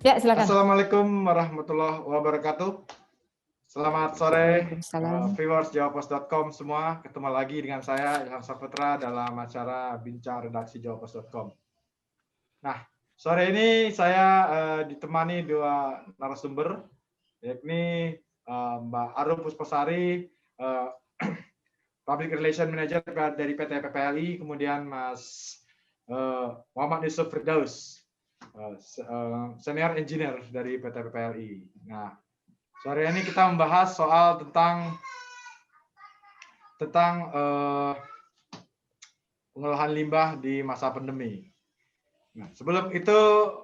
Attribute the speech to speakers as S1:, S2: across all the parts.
S1: Ya, silakan.
S2: Assalamualaikum warahmatullahi wabarakatuh. Selamat sore,
S1: Waalaikumsalam.
S2: viewers jawapos.com semua. Ketemu lagi dengan saya, Ilham Saputra, dalam acara Bincang Redaksi jawapos.com. Nah, sore ini saya ditemani dua narasumber, yakni Mbak Arum Pusposari, Public Relation Manager dari PT PPLI, kemudian Mas Muhammad Yusuf Firdaus, Senior Engineer dari PT PPLI. Nah, sore ini kita membahas soal tentang pengolahan limbah di masa pandemi. Nah, sebelum itu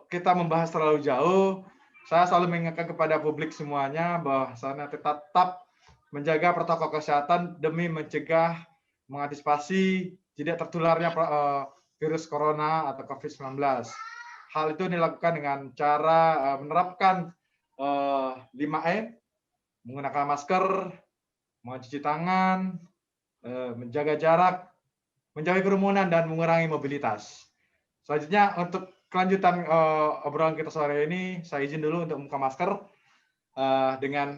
S2: kita membahas terlalu jauh, saya selalu mengingatkan kepada publik semuanya bahwa sana tetap menjaga protokol kesehatan demi mencegah, mengantisipasi tidak tertularnya virus corona atau COVID-19. Hal itu dilakukan dengan cara menerapkan 5M, menggunakan masker, mencuci tangan, menjaga jarak, menjauhi kerumunan, dan mengurangi mobilitas. Selanjutnya, untuk kelanjutan obrolan kita sore ini, saya izin dulu untuk membuka masker dengan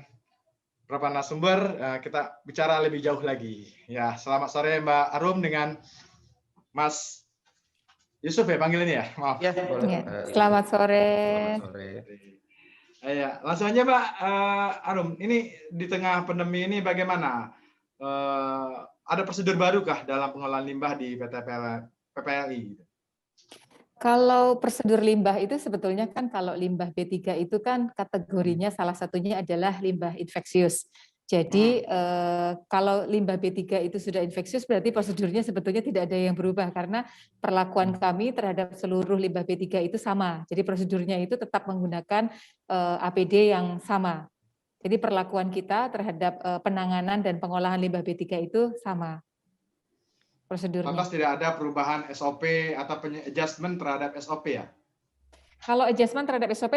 S2: beberapa narasumber, kita bicara lebih jauh lagi. Ya, selamat sore Mbak Arum dengan Mas Yusuf ya panggilannya ya, maaf.
S3: Ya, boleh.
S1: Ya. Selamat sore.
S3: Selamat sore.
S2: Ya, langsung aja Mbak Arum. Ini di tengah pandemi ini bagaimana? Ada prosedur barukah dalam pengolahan limbah di PT PPLI?
S1: Kalau prosedur limbah itu sebetulnya kan kalau limbah B3 itu kan kategorinya salah satunya adalah limbah infeksius. Jadi kalau limbah B3 itu sudah infeksius berarti prosedurnya sebetulnya tidak ada yang berubah karena perlakuan kami terhadap seluruh limbah B3 itu sama. Jadi prosedurnya itu tetap menggunakan APD yang sama. Jadi perlakuan kita terhadap penanganan dan pengolahan limbah B3 itu sama prosedurnya.
S2: Lantas tidak ada perubahan SOP atau adjustment terhadap SOP ya?
S1: Kalau adjustment terhadap SOP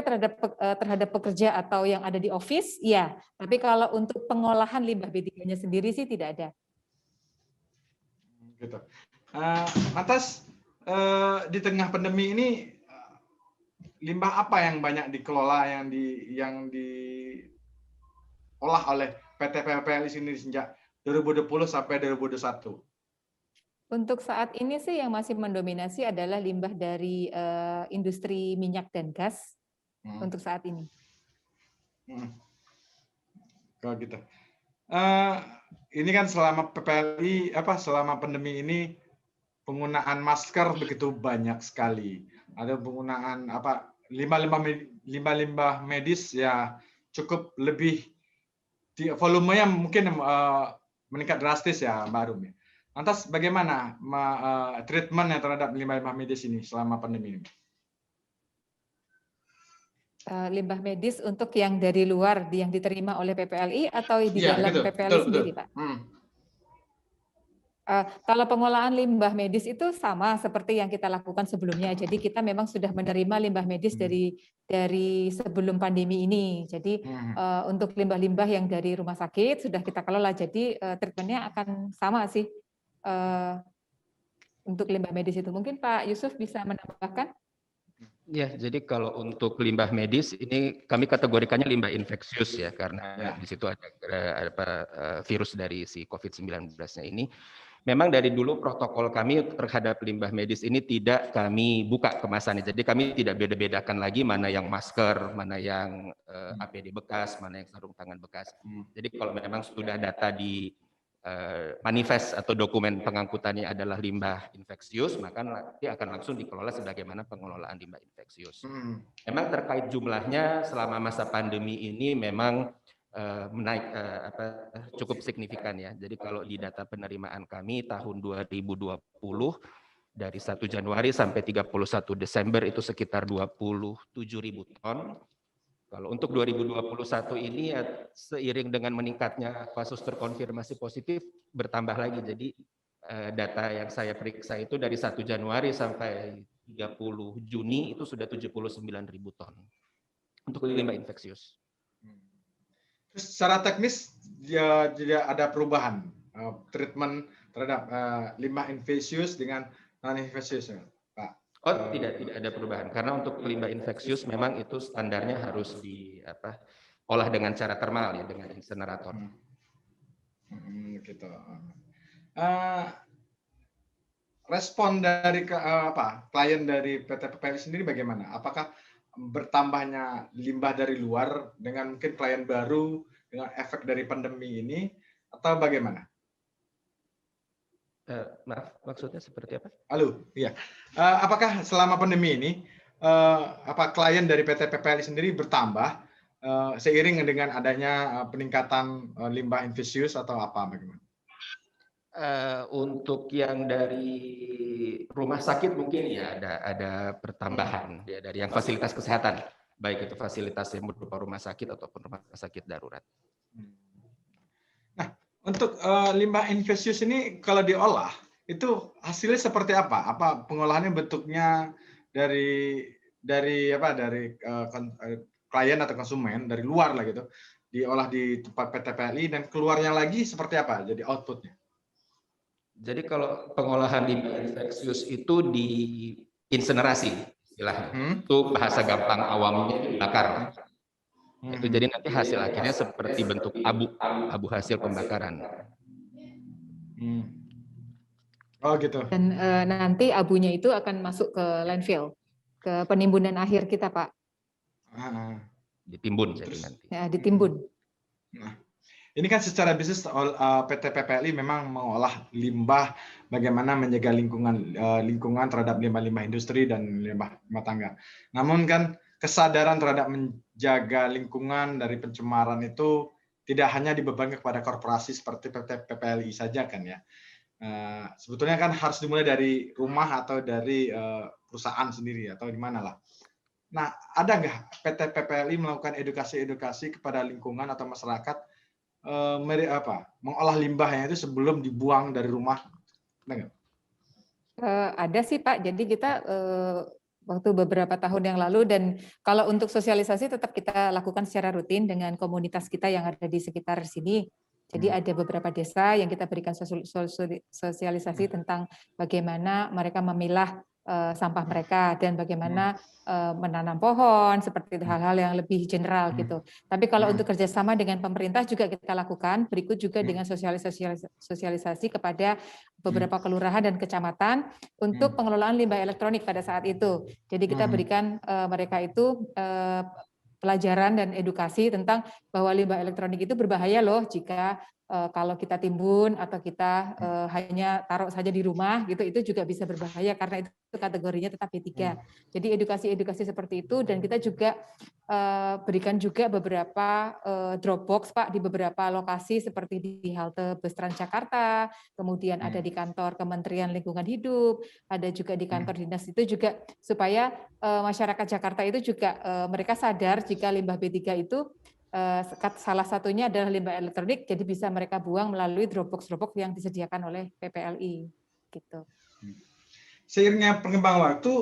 S1: terhadap pekerja atau yang ada di office, ya. Tapi kalau untuk pengolahan limbah B3-nya sendiri sih tidak ada.
S2: Gitu. Lantas di tengah pandemi ini limbah apa yang banyak dikelola yang diolah oleh PT PPLI sendiri sejak 2020 sampai 2021?
S1: Untuk saat ini sih yang masih mendominasi adalah limbah dari industri minyak dan gas untuk saat ini.
S2: Kalau gitu. Ini kan selama PPLI selama pandemi ini penggunaan masker begitu banyak sekali. Ada penggunaan limbah medis ya cukup lebih volumenya mungkin meningkat drastis ya Mbak Arum ya. Lantas bagaimana treatmentnya terhadap limbah medis ini selama pandemi ini?
S1: Limbah medis untuk yang dari luar yang diterima oleh PPLI atau di dalam
S2: gitu.
S1: PPLI sendiri, Pak? Kalau pengolahan limbah medis itu sama seperti yang kita lakukan sebelumnya. Jadi kita memang sudah menerima limbah medis dari sebelum pandemi ini. Jadi untuk limbah-limbah yang dari rumah sakit sudah kita kelola. Jadi treatmentnya akan sama sih untuk limbah medis itu. Mungkin Pak Yusuf bisa menambahkan?
S3: Ya, jadi kalau untuk limbah medis ini kami kategorikannya limbah infeksius ya, karena di situ ada virus dari si COVID-19-nya ini. Memang dari dulu protokol kami terhadap limbah medis ini tidak kami buka kemasannya. Jadi kami tidak beda-bedakan lagi mana yang masker, mana yang APD bekas, mana yang sarung tangan bekas. Jadi kalau memang sudah data di manifest atau dokumen pengangkutannya adalah limbah infeksius, maka nanti akan langsung dikelola sebagaimana pengelolaan limbah infeksius. Memang terkait jumlahnya selama masa pandemi ini memang menaik cukup signifikan ya. Jadi kalau di data penerimaan kami tahun 2020 dari 1 Januari sampai 31 Desember itu sekitar 27.000 ton. Kalau untuk 2021 ini ya, seiring dengan meningkatnya kasus terkonfirmasi positif bertambah lagi. Jadi data yang saya periksa itu dari 1 Januari sampai 30 Juni itu sudah 79.000 ton untuk limbah infeksius.
S2: Terus secara teknis ya tidak ada perubahan treatment terhadap limbah infeksius dengan non infeksius, Pak?
S3: Oh, tidak ada perubahan. Karena untuk limbah infeksius memang itu standarnya harus olah dengan cara termal ya, dengan insenerator.
S2: Gitu. Respon dari klien dari PT PPLI sendiri bagaimana? Apakah bertambahnya limbah dari luar dengan mungkin klien baru dengan efek dari pandemi ini atau bagaimana?
S3: Maaf, maksudnya seperti apa?
S2: Halo, iya. Apakah selama pandemi ini klien dari PT PPLI sendiri bertambah seiring dengan adanya peningkatan limbah infeksius atau apa bagaimana?
S3: Untuk yang dari rumah sakit mungkin ya ada pertambahan ya dari yang fasilitas kesehatan, baik itu fasilitas yang berupa rumah sakit ataupun rumah sakit darurat.
S2: Nah, untuk limbah infeksius ini kalau diolah itu hasilnya seperti apa? Apa pengolahannya bentuknya dari klien atau konsumen dari luar lah gitu, diolah di tempat PT PLI dan keluarnya lagi seperti apa? Jadi outputnya?
S3: Jadi kalau pengolahan limbah infeksius itu di insenerasi istilahnya. Itu bahasa gampang awamnya dibakar. Itu jadi nanti hasil akhirnya seperti bentuk abu hasil pembakaran.
S2: Oh gitu.
S1: Dan nanti abunya itu akan masuk ke landfill, ke penimbunan akhir kita, Pak.
S3: Ditimbun jadi nanti.
S1: Ya, ditimbun.
S2: Nah, ini kan secara bisnis PT PPLI memang mengolah limbah, bagaimana menjaga lingkungan terhadap limbah-limbah industri dan limbah rumah tangga. Namun kan kesadaran terhadap menjaga lingkungan dari pencemaran itu tidak hanya dibebankan kepada korporasi seperti PT PPLI saja kan ya. Sebetulnya kan harus dimulai dari rumah atau dari perusahaan sendiri atau di mana lah. Nah, ada nggak PT PPLI melakukan edukasi-edukasi kepada lingkungan atau masyarakat mengolah limbahnya itu sebelum dibuang dari rumah?
S1: Ada sih Pak, jadi kita waktu beberapa tahun yang lalu, dan kalau untuk sosialisasi tetap kita lakukan secara rutin dengan komunitas kita yang ada di sekitar sini. Jadi ada beberapa desa yang kita berikan sosialisasi tentang bagaimana mereka memilah sampah mereka dan bagaimana menanam pohon, seperti hal-hal yang lebih general gitu. Tapi kalau untuk kerjasama dengan pemerintah juga kita lakukan, berikut juga dengan sosialisasi kepada beberapa kelurahan dan kecamatan untuk pengelolaan limbah elektronik pada saat itu. Jadi kita berikan mereka itu pelajaran dan edukasi tentang bahwa limbah elektronik itu berbahaya loh jika kalau kita timbun atau kita hanya taruh saja di rumah gitu, itu juga bisa berbahaya karena itu kategorinya tetap B3. Jadi edukasi-edukasi seperti itu, dan kita juga berikan juga beberapa drop box Pak di beberapa lokasi seperti di halte bus Transjakarta, kemudian ada di kantor Kementerian Lingkungan Hidup, ada juga di kantor dinas, itu juga supaya masyarakat Jakarta itu juga mereka sadar jika limbah B3 itu salah satunya adalah limbah elektronik, jadi bisa mereka buang melalui Dropbox yang disediakan oleh PPLI gitu.
S2: Seiringnya perkembangan waktu,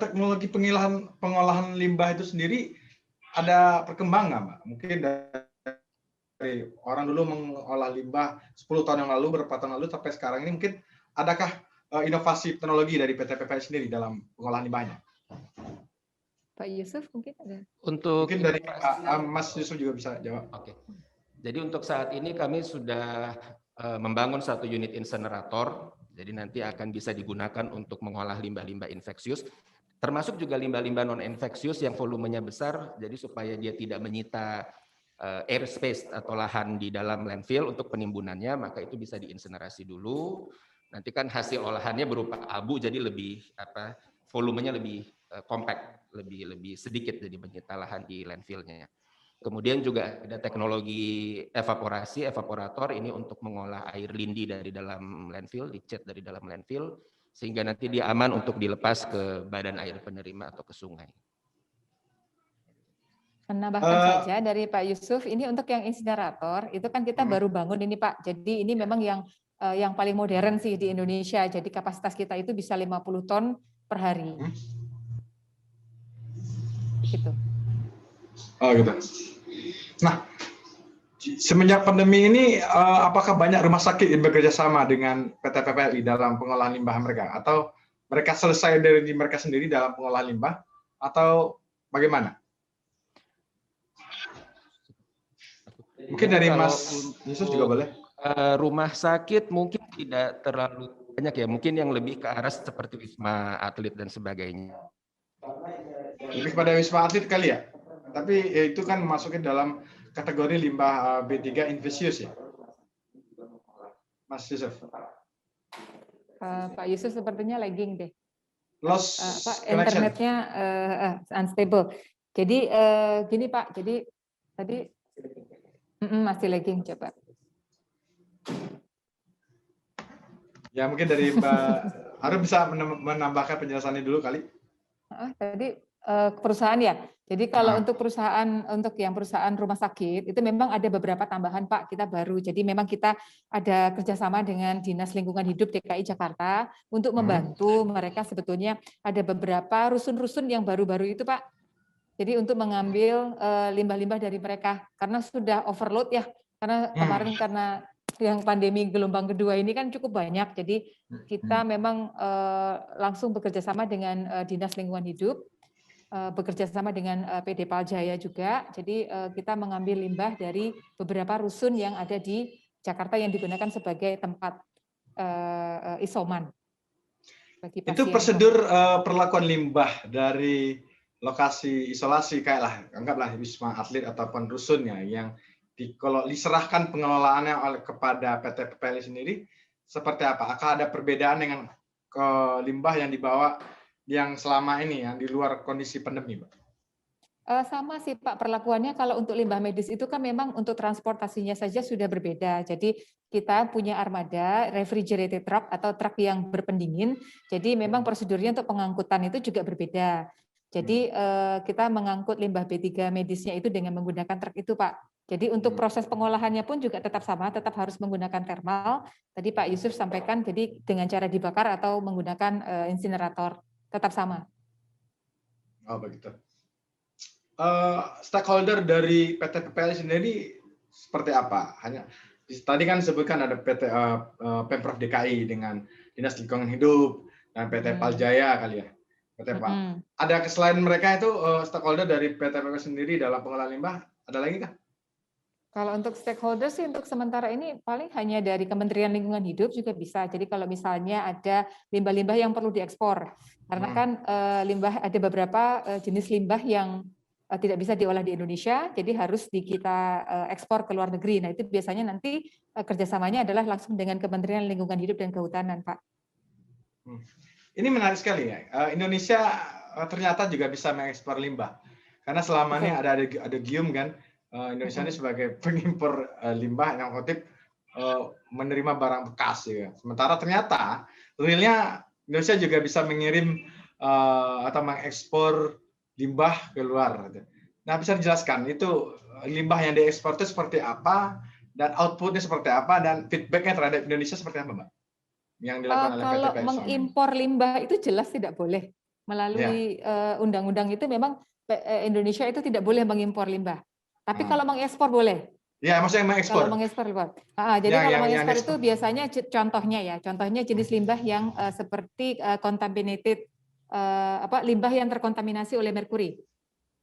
S2: teknologi pengolahan limbah itu sendiri ada perkembangan, Mbak? Mungkin dari orang dulu mengolah limbah 10 tahun yang lalu, beberapa tahun lalu sampai sekarang ini, mungkin adakah inovasi teknologi dari PT PPLI sendiri dalam pengolahan limbahnya?
S1: Pak Yusuf mungkin ada.
S2: Mungkin dari Mas Yusuf juga bisa jawab.
S3: Oke. Jadi untuk saat ini kami sudah membangun satu unit insenerator. Jadi nanti akan bisa digunakan untuk mengolah limbah-limbah infeksius, termasuk juga limbah-limbah non-infeksius yang volumenya besar. Jadi supaya dia tidak menyita airspace atau lahan di dalam landfill untuk penimbunannya, maka itu bisa diinsenerasi dulu. Nanti kan hasil olahannya berupa abu, jadi lebih volumenya lebih compact, lebih sedikit, jadi menyita lahan di landfillnya. Kemudian juga ada teknologi evaporator ini untuk mengolah air lindi dari dalam landfill, dicet dari dalam landfill, sehingga nanti dia aman untuk dilepas ke badan air penerima atau ke sungai.
S1: Menambahkan saja dari Pak Yusuf, ini untuk yang insinerator itu kan kita baru bangun ini Pak. Jadi ini memang yang paling modern sih di Indonesia. Jadi kapasitas kita itu bisa 50 ton per hari. Gitu.
S2: Oh gitu. Nah, semenjak pandemi ini, apakah banyak rumah sakit yang bekerja sama dengan PT PPLI dalam pengolahan limbah mereka? Atau mereka selesai dari mereka sendiri dalam pengolahan limbah atau bagaimana? Mungkin dari Mas Yusuf juga boleh.
S3: Rumah sakit mungkin tidak terlalu banyak ya, mungkin yang lebih ke arah seperti Wisma Atlet dan sebagainya.
S2: Lebih kepada Wisma Atlet kali ya? Tapi itu kan masukin dalam kategori limbah B3 infeksius ya? Mas Yusuf.
S1: Pak Yusuf sepertinya lagging deh.
S2: Lost
S1: internetnya unstable. Jadi gini Pak, jadi tadi masih lagging, coba.
S2: Ya mungkin dari Mbak Harum bisa menambahkan penjelasannya dulu kali.
S1: Tadi perusahaan ya. Jadi kalau untuk perusahaan rumah sakit itu memang ada beberapa tambahan Pak, kita baru. Jadi memang kita ada kerjasama dengan Dinas Lingkungan Hidup DKI Jakarta untuk membantu mereka, sebetulnya ada beberapa rusun-rusun yang baru-baru itu Pak. Jadi untuk mengambil limbah-limbah dari mereka karena sudah overload ya. Karena kemarin karena yang pandemi gelombang kedua ini kan cukup banyak. Jadi kita memang langsung bekerja sama dengan Dinas Lingkungan Hidup, bekerja sama dengan PD Paljaya juga. Jadi kita mengambil limbah dari beberapa rusun yang ada di Jakarta yang digunakan sebagai tempat isoman.
S2: Itu prosedur perlakuan limbah dari lokasi isolasi kayak lah, anggaplah Wisma Atlet ataupun rusunnya yang kalau diserahkan pengelolaannya kepada PT PPLI sendiri seperti apa? Apakah ada perbedaan dengan limbah yang dibawa yang selama ini yang di luar kondisi pandemi, Pak?
S1: Sama sih Pak, perlakuannya kalau untuk limbah medis itu kan memang untuk transportasinya saja sudah berbeda. Jadi kita punya armada refrigerated truck atau truk yang berpendingin. Jadi memang prosedurnya untuk pengangkutan itu juga berbeda. Jadi kita mengangkut limbah B3 medisnya itu dengan menggunakan truk itu Pak. Jadi untuk proses pengolahannya pun juga tetap sama, tetap harus menggunakan thermal. Tadi Pak Yusuf sampaikan, jadi dengan cara dibakar atau menggunakan insinerator, tetap sama.
S2: Oh begitu. Stakeholder dari PT PPLI sendiri seperti apa? Hanya tadi kan disebutkan ada PT Pemprov DKI dengan Dinas Lingkungan Hidup dan PT Paljaya kali ya. PT Pal. Ada selain mereka itu stakeholder dari PT PPLI sendiri dalam pengolahan limbah, ada lagi kah?
S1: Kalau untuk stakeholder sih untuk sementara ini paling hanya dari Kementerian Lingkungan Hidup juga bisa. Jadi kalau misalnya ada limbah-limbah yang perlu diekspor, karena kan limbah ada beberapa jenis limbah yang tidak bisa diolah di Indonesia, jadi harus kita ekspor ke luar negeri. Nah itu biasanya nanti kerjasamanya adalah langsung dengan Kementerian Lingkungan Hidup dan Kehutanan, Pak.
S2: Ini menarik sekali ya. Indonesia ternyata juga bisa mengekspor limbah, karena selama ini ada gium kan. Indonesia ini sebagai pengimpor limbah yang kutip menerima barang bekas ya. Sementara ternyata realnya Indonesia juga bisa mengirim atau mengekspor limbah ke luar. Nah, bisa dijelaskan itu limbah yang diekspor itu seperti apa dan outputnya seperti apa dan feedbacknya terhadap Indonesia seperti apa, Mbak? Yang dilakukan oleh PT
S1: Kalau
S2: PPLI
S1: mengimpor limbah itu jelas tidak boleh. Melalui undang-undang itu memang Indonesia itu tidak boleh mengimpor limbah. Tapi kalau mengekspor boleh.
S2: Ya, maksudnya mengekspor.
S1: Kalau mengekspor boleh. Jadi kalau mengekspor itu biasanya contohnya jenis limbah yang seperti contaminated limbah yang terkontaminasi oleh merkuri.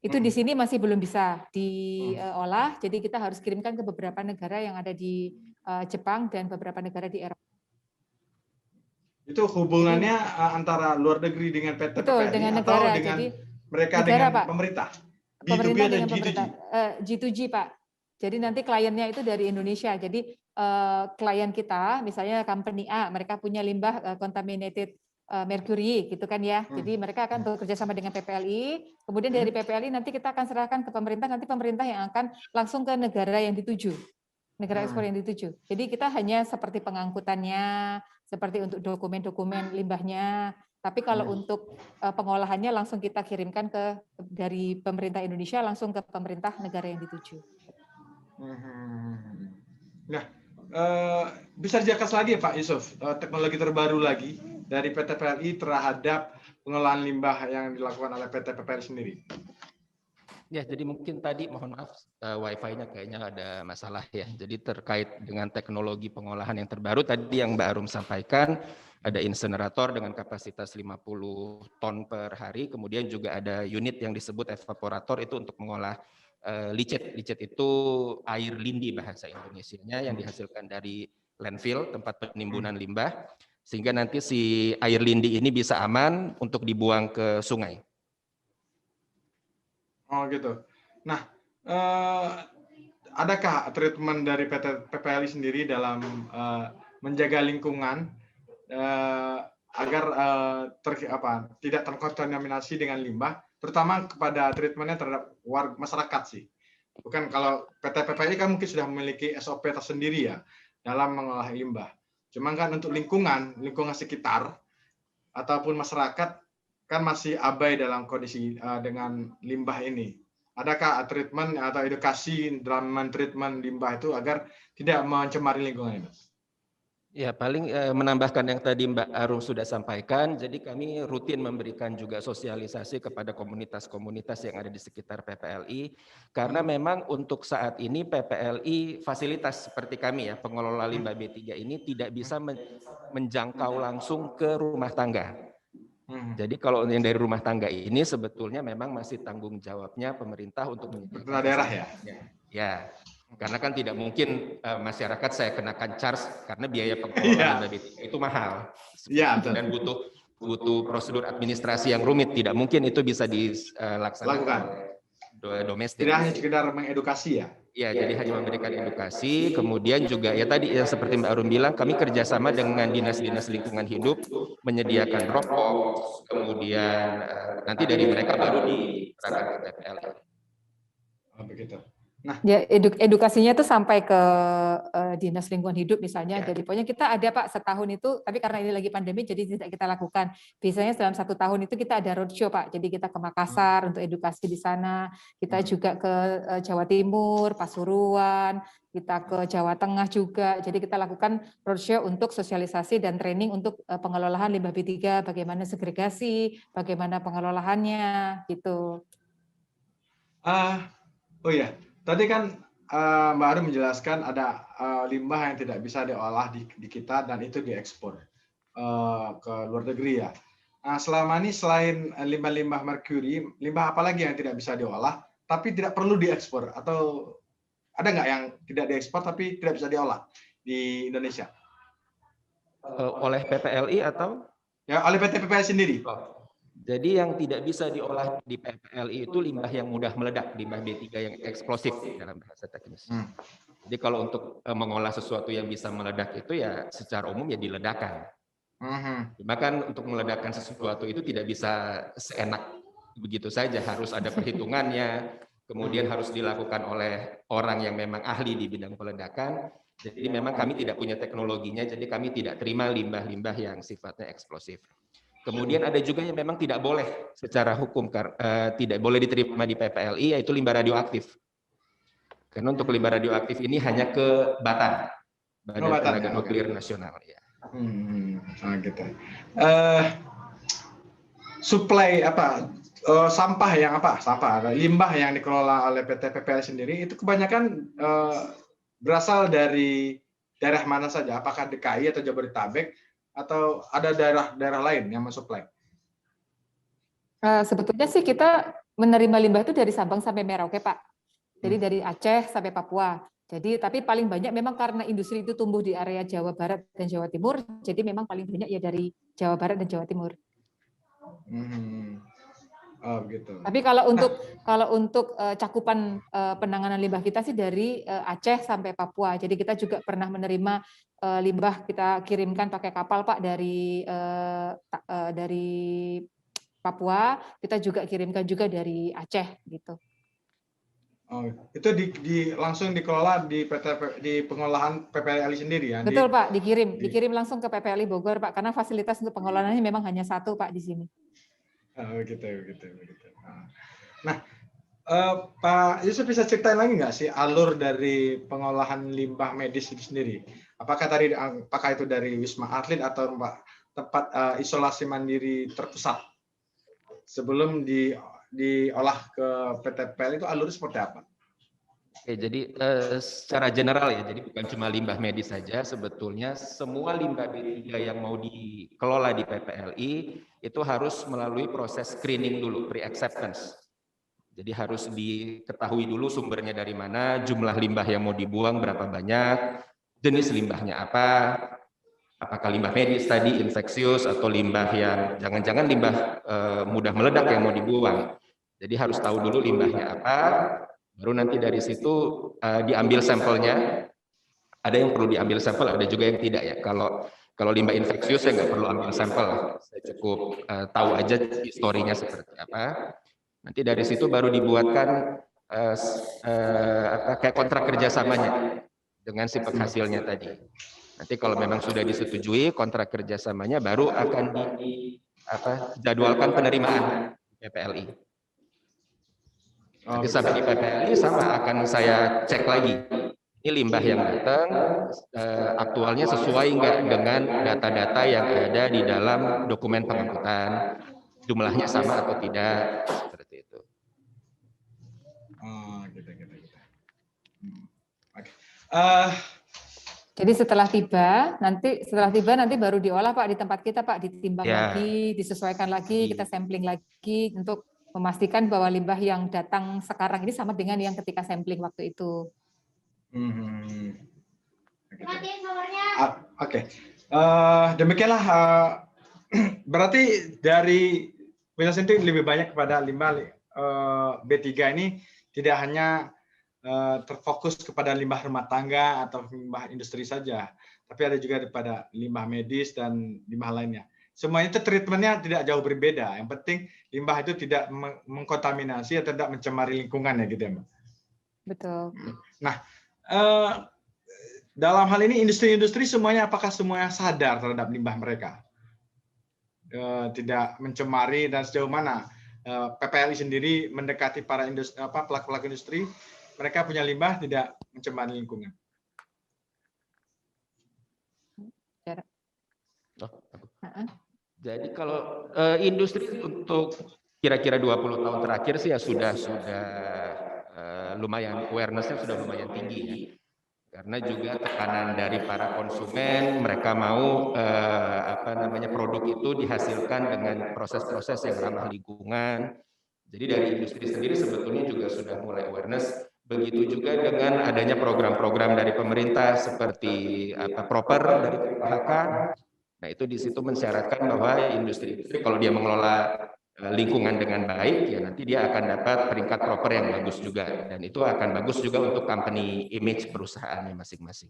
S1: Itu di sini masih belum bisa diolah, jadi kita harus kirimkan ke beberapa negara yang ada di Jepang dan beberapa negara di Eropa.
S2: Itu hubungannya antara luar negeri dengan PT PPLI
S1: dengan
S2: atau
S1: negara,
S2: dengan
S1: jadi
S2: mereka
S1: negara,
S2: dengan
S1: Pak.
S2: pemerintah?
S1: Pemerintah
S2: B2B
S1: dengan
S2: atau G2G?
S1: pemerintah. G2G, Pak. Jadi nanti kliennya itu dari Indonesia. Jadi klien kita, misalnya company A, mereka punya limbah contaminated mercury, gitu kan ya. Jadi mereka akan bekerja sama dengan PPLI. Kemudian dari PPLI nanti kita akan serahkan ke pemerintah. Nanti pemerintah yang akan langsung ke negara yang dituju, negara ekspor yang dituju. Jadi kita hanya seperti pengangkutannya, seperti untuk dokumen-dokumen limbahnya. Tapi kalau untuk pengolahannya langsung kita kirimkan dari pemerintah Indonesia langsung ke pemerintah negara yang dituju.
S2: Nah, bisa dijelaskan lagi Pak Yusuf, teknologi terbaru lagi dari PT PLI terhadap pengolahan limbah yang dilakukan oleh PT PPLI sendiri?
S3: Ya, jadi mungkin tadi mohon maaf Wi-Fi-nya kayaknya ada masalah ya. Jadi terkait dengan teknologi pengolahan yang terbaru tadi yang Mbak Arum sampaikan, ada insenerator dengan kapasitas 50 ton per hari, kemudian juga ada unit yang disebut evaporator itu untuk mengolah licet. Licet itu air lindi bahasa Indonesianya yang dihasilkan dari landfill, tempat penimbunan limbah, sehingga nanti si air lindi ini bisa aman untuk dibuang ke sungai.
S2: Oh gitu. Nah, adakah treatment dari PT PPLI sendiri dalam menjaga lingkungan agar tidak terkontaminasi dengan limbah, terutama kepada treatmentnya terhadap warga masyarakat sih. Bukan kalau PT PPLI kan mungkin sudah memiliki SOP tersendiri ya dalam mengolah limbah. Cuma kan untuk lingkungan sekitar ataupun masyarakat kan masih abai dalam kondisi dengan limbah ini. Adakah treatment atau edukasi dalam treatment limbah itu agar tidak mencemari lingkungan, Mas?
S3: Ya, paling menambahkan yang tadi Mbak Arum sudah sampaikan, jadi kami rutin memberikan juga sosialisasi kepada komunitas-komunitas yang ada di sekitar PPLI, karena memang untuk saat ini PPLI fasilitas seperti kami ya, pengelola limbah B3 ini tidak bisa menjangkau langsung ke rumah tangga. Jadi kalau yang dari rumah tangga ini sebetulnya memang masih tanggung jawabnya pemerintah untuk menyediakan
S2: daerah ya.
S3: Ya, karena kan tidak mungkin masyarakat saya kenakan charge karena biaya pengelolaan limbah B3 itu mahal.
S2: Iya,
S3: dan butuh prosedur administrasi yang rumit. Tidak mungkin itu bisa dilaksanakan domestik.
S2: Tidak hanya sekedar mengedukasi ya.
S3: Ya, jadi hanya memberikan edukasi, kemudian juga ya tadi yang seperti Mbak Arum bilang, kami kerjasama dengan dinas-dinas lingkungan hidup, menyediakan rokok, kemudian nanti dari mereka baru diterapkan ke PPLI.
S2: Oh, begitu. Nah,
S1: ya edukasinya tuh sampai ke dinas lingkungan hidup misalnya. Jadi pokoknya kita ada Pak setahun itu, tapi karena ini lagi pandemi jadi tidak kita lakukan. Biasanya dalam 1 tahun itu kita ada roadshow Pak. Jadi kita ke Makassar untuk edukasi di sana. Kita juga ke Jawa Timur, Pasuruan, kita ke Jawa Tengah juga. Jadi kita lakukan roadshow untuk sosialisasi dan training untuk pengelolaan limbah B3, bagaimana segregasi, bagaimana pengelolaannya gitu.
S2: Oh ya. Tadi kan Mbak Arum menjelaskan ada limbah yang tidak bisa diolah di kita dan itu diekspor ke luar negeri ya. Nah, selama ini selain limbah-limbah merkuri, limbah apa lagi yang tidak bisa diolah tapi tidak perlu diekspor? Atau ada nggak yang tidak diekspor tapi tidak bisa diolah di Indonesia?
S3: Oleh PPLI atau?
S2: Ya, oleh PT PPLI sendiri.
S3: Jadi yang tidak bisa diolah di PPLI itu limbah yang mudah meledak, limbah B3 yang eksplosif dalam bahasa teknis. Jadi kalau untuk mengolah sesuatu yang bisa meledak itu ya secara umum ya diledakkan. Cuma kan untuk meledakkan sesuatu itu tidak bisa seenak begitu saja, harus ada perhitungannya, kemudian harus dilakukan oleh orang yang memang ahli di bidang peledakan. Jadi memang kami tidak punya teknologinya, jadi kami tidak terima limbah-limbah yang sifatnya eksplosif. Kemudian ada juga yang memang tidak boleh secara hukum, tidak boleh diterima di PPLI, yaitu limbah radioaktif. Karena untuk limbah radioaktif ini hanya ke Badan Tenaga Nuklir Nasional. Ya.
S2: Gitu. Suplai sampah yang limbah yang dikelola oleh PT PPLI sendiri itu kebanyakan berasal dari daerah mana saja? Apakah DKI atau Jabodetabek? Atau ada daerah-daerah lain yang mensuplai?
S1: Sebetulnya sih kita menerima limbah itu dari Sabang sampai Merauke, Pak. Jadi dari Aceh sampai Papua. Jadi tapi paling banyak memang karena industri itu tumbuh di area Jawa Barat dan Jawa Timur, jadi memang paling banyak ya dari Jawa Barat dan Jawa Timur.
S2: Oh, gitu.
S1: Tapi kalau untuk cakupan penanganan limbah kita sih dari Aceh sampai Papua. Jadi kita juga pernah menerima limbah, kita kirimkan pakai kapal Pak dari Papua. Kita juga kirimkan juga dari Aceh gitu.
S2: Oh, itu langsung dikelola di pengolahan PPLI sendiri ya?
S1: Betul Pak, dikirim langsung ke PPLI Bogor Pak, karena fasilitas untuk pengelolaannya memang hanya 1 Pak di sini. Gitu.
S2: Nah, Pak Yusuf bisa ceritain lagi nggak sih alur dari pengolahan limbah medis itu sendiri? Apakah itu dari Wisma Atlet atau tempat isolasi mandiri terpusat sebelum diolah ke PT PL itu alurnya seperti apa?
S3: Oke, jadi secara general ya, jadi bukan cuma limbah medis saja, sebetulnya semua limbah B3 yang mau dikelola di PPLI itu harus melalui proses screening dulu, pre-acceptance. Jadi harus diketahui dulu sumbernya dari mana, jumlah limbah yang mau dibuang berapa banyak, jenis limbahnya apa, apakah limbah medis tadi, infeksius, atau limbah yang jangan-jangan limbah mudah meledak yang mau dibuang. Jadi harus tahu dulu limbahnya apa, baru nanti dari situ diambil sampelnya. Ada yang perlu diambil sampel, ada juga yang tidak ya. Kalau limbah infeksius saya nggak perlu ambil sampel, saya cukup tahu aja historinya seperti apa. Nanti dari situ baru dibuatkan kayak kontrak kerjasamanya dengan si penghasilnya tadi. Nanti kalau memang sudah disetujui kontrak kerjasamanya, baru akan dijadwalkan penerimaan PPLI. Nanti sampai di PPLI sama akan saya cek lagi. Ini limbah yang datang aktualnya sesuai enggak dengan data-data yang ada di dalam dokumen pengangkutan, jumlahnya sama atau tidak, seperti itu.
S2: Oh, gitu. Oke.
S1: Jadi setelah tiba nanti baru diolah Pak di tempat kita Pak, ditimbang lagi, disesuaikan lagi, kita sampling lagi untuk memastikan bahwa limbah yang datang sekarang ini sama dengan yang ketika sampling waktu itu.
S2: Oke. Demikianlah berarti dari William sendiri lebih banyak kepada limbah B3 ini tidak hanya terfokus kepada limbah rumah tangga atau limbah industri saja, tapi ada juga pada limbah medis dan limbah lainnya. Semuanya itu treatmentnya tidak jauh berbeda. Yang penting limbah itu tidak mengkontaminasi atau tidak mencemari lingkungan ya gitu ya Mbak.
S1: Betul.
S2: Nah, dalam hal ini industri-industri semuanya apakah semuanya sadar terhadap limbah mereka? Tidak mencemari dan sejauh mana PPLI sendiri mendekati para pelaku-pelaku industri, mereka punya limbah tidak mencemari lingkungan.
S3: Jadi kalau industri untuk kira-kira 20 tahun terakhir sih ya sudah lumayan, awareness-nya sudah lumayan tinggi ya. Karena juga tekanan dari para konsumen, mereka mau produk itu dihasilkan dengan proses-proses yang ramah lingkungan. Jadi dari industri sendiri sebetulnya juga sudah mulai awareness. Begitu juga dengan adanya program-program dari pemerintah seperti proper dari PHK. Nah itu di situ mensyaratkan bahwa industri kalau dia mengelola lingkungan dengan baik, ya nanti dia akan dapat peringkat proper yang bagus juga, dan itu akan bagus juga untuk company image perusahaannya masing-masing.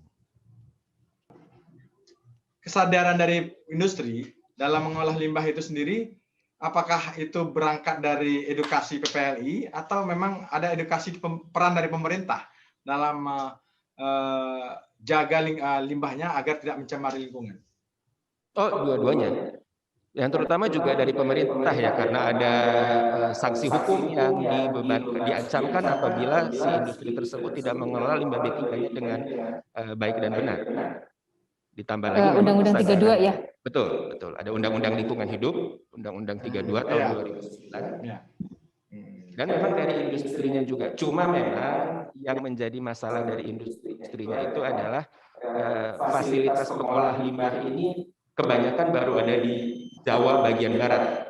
S2: Kesadaran dari industri dalam mengolah limbah itu sendiri, apakah itu berangkat dari edukasi PPLI atau memang ada edukasi peran dari pemerintah dalam jaga limbahnya agar tidak mencemari lingkungan?
S3: Oh, dua-duanya. Yang terutama juga dari pemerintah ya, karena ada sanksi hukum yang diancamkan apabila si industri tersebut tidak mengelola limbah B3-nya dengan baik dan benar. Ditambah lagi
S1: Undang-Undang 32 ya?
S3: Betul. Ada Undang-Undang Lingkungan Hidup, Undang-Undang 32 tahun 2009. Dan memang dari industrinya juga. Cuma memang yang menjadi masalah dari industrinya itu adalah fasilitas pengolah limbah ini kebanyakan baru ada di Jawa bagian barat.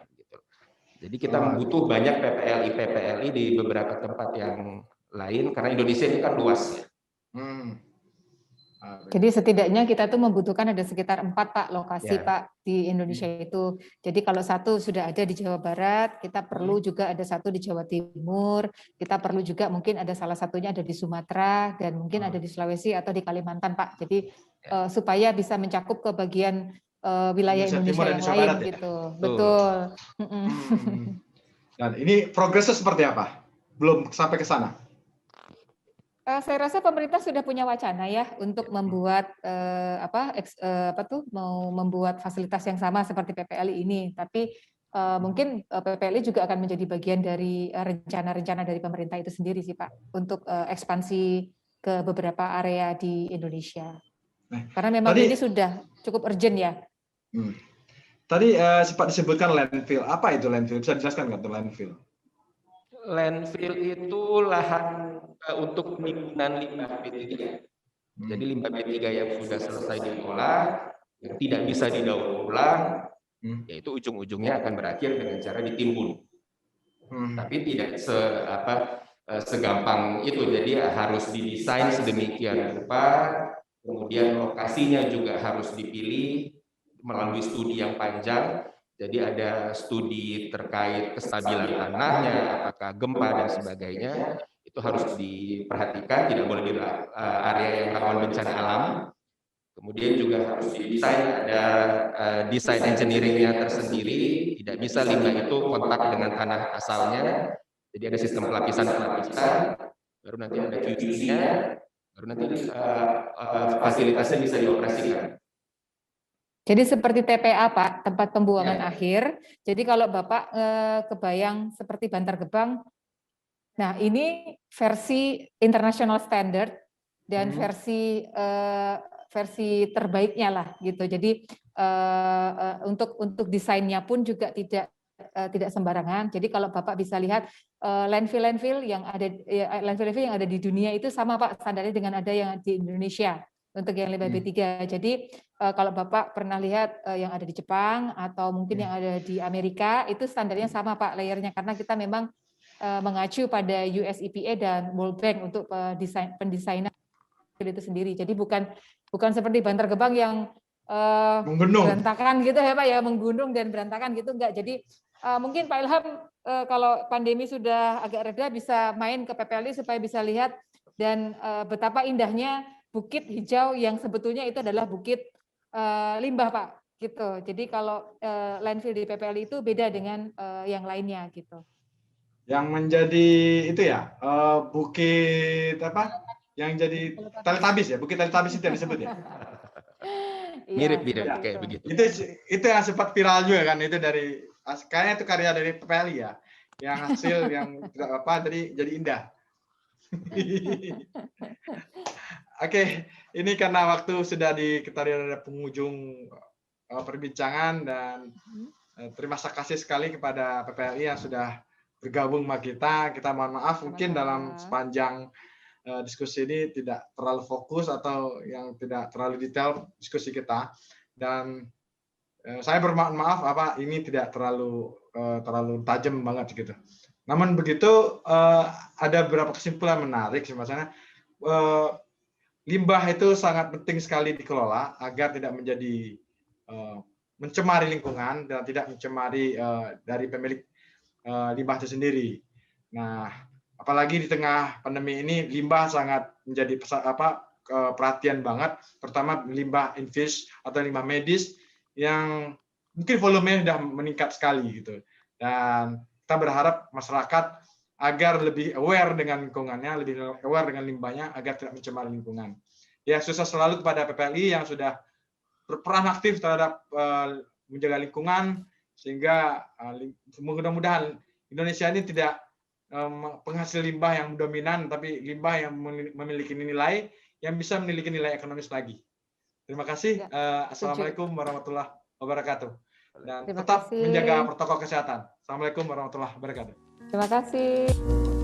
S3: Jadi kita butuh banyak PPLI di beberapa tempat yang lain karena Indonesia ini kan luas.
S1: Jadi setidaknya kita tuh membutuhkan ada sekitar 4 Pak lokasi Pak di Indonesia itu. Jadi kalau satu sudah ada di Jawa Barat, kita perlu juga ada satu di Jawa Timur, kita perlu juga mungkin ada salah satunya ada di Sumatera dan mungkin ada di Sulawesi atau di Kalimantan Pak. Jadi supaya bisa mencakup ke bagian wilayah Indonesia yang lain Barat, gitu. Ya? Betul.
S2: Dan ini progresnya seperti apa? Belum sampai ke sana.
S1: Saya rasa pemerintah sudah punya wacana ya untuk membuat membuat fasilitas yang sama seperti PPLI ini. Tapi mungkin PPLI juga akan menjadi bagian dari rencana-rencana dari pemerintah itu sendiri sih Pak untuk ekspansi ke beberapa area di Indonesia. Karena memang ini sudah cukup urgent ya.
S2: Tadi sempat disebutkan landfill. Apa itu landfill? Bisa dijelaskan nggak tuh landfill?
S3: Landfill itu lahan untuk penimbunan limbah B3. Jadi limbah B3 yang sudah selesai diolah, yang tidak bisa didaur ulang, yaitu ujung-ujungnya akan berakhir dengan cara ditimbun. Tapi tidak segampang itu. Jadi harus didesain sedemikian rupa, kemudian lokasinya juga harus dipilih melalui studi yang panjang. Jadi ada studi terkait kestabilan tanahnya, apakah gempa dan sebagainya, itu harus diperhatikan, tidak boleh di area yang rawan bencana alam. Kemudian juga harus didesain, ada desain engineering-nya tersendiri, tidak bisa limbah itu kontak dengan tanah asalnya, jadi ada sistem pelapisan-pelapisan, baru nanti ada QC-nya, baru nanti fasilitasnya bisa dioperasikan.
S1: Jadi seperti TPA Pak, tempat pembuangan akhir. Jadi kalau Bapak kebayang seperti Bantar Gebang, nah ini versi international standard dan versi terbaiknya lah gitu. Jadi untuk desainnya pun juga tidak sembarangan. Jadi kalau Bapak bisa lihat landfill yang ada di dunia itu sama Pak standarnya dengan ada yang di Indonesia untuk yang limbah B3. Jadi kalau Bapak pernah lihat yang ada di Jepang atau mungkin yang ada di Amerika, itu standarnya sama Pak layernya, karena kita memang mengacu pada US EPA dan World Bank untuk pendesainan itu sendiri. Jadi bukan seperti Bantar Gebang yang berantakan gitu ya Pak ya, menggunung dan berantakan gitu, enggak. Jadi mungkin Pak Ilham kalau pandemi sudah agak reda bisa main ke PPLI supaya bisa lihat dan betapa indahnya bukit hijau yang sebetulnya itu adalah bukit limbah Pak gitu. Jadi kalau landfill di PPLI itu beda dengan yang lainnya gitu.
S2: Yang menjadi itu ya bukit apa? Yang jadi Teletubbies ya, bukit Teletubbies itu yang disebut ya.
S3: Mirip-mirip kayak begitu.
S2: Itu yang sempat viral juga kan, itu dari kayaknya itu karya dari PPLI ya. Yang hasil yang jadi indah. Oke, ini karena waktu sudah kita ada penghujung perbincangan, dan terima kasih sekali kepada PPLI yang sudah bergabung sama kita. Kita mohon maaf mungkin dalam sepanjang diskusi ini tidak terlalu fokus atau yang tidak terlalu detail diskusi kita, dan saya bermaaf ini tidak terlalu tajam banget gitu. Namun begitu ada beberapa kesimpulan menarik sih, maksudnya limbah itu sangat penting sekali dikelola agar tidak menjadi mencemari lingkungan dan tidak mencemari dari pemilik limbah itu sendiri. Nah, apalagi di tengah pandemi ini limbah sangat menjadi perhatian banget, terutama limbah infus atau limbah medis yang mungkin volumenya sudah meningkat sekali gitu. Dan kita berharap masyarakat agar lebih aware dengan lingkungannya, lebih aware dengan limbahnya agar tidak mencemari lingkungan. Ya, sukses selalu kepada PPLI yang sudah berperan aktif terhadap menjaga lingkungan, sehingga mudah-mudahan Indonesia ini tidak penghasil limbah yang dominan, tapi limbah yang memiliki nilai, yang bisa memiliki nilai ekonomis lagi. Terima kasih. Assalamualaikum warahmatullahi wabarakatuh. Dan tetap menjaga protokol kesehatan. Assalamualaikum warahmatullahi wabarakatuh.
S1: Terima kasih.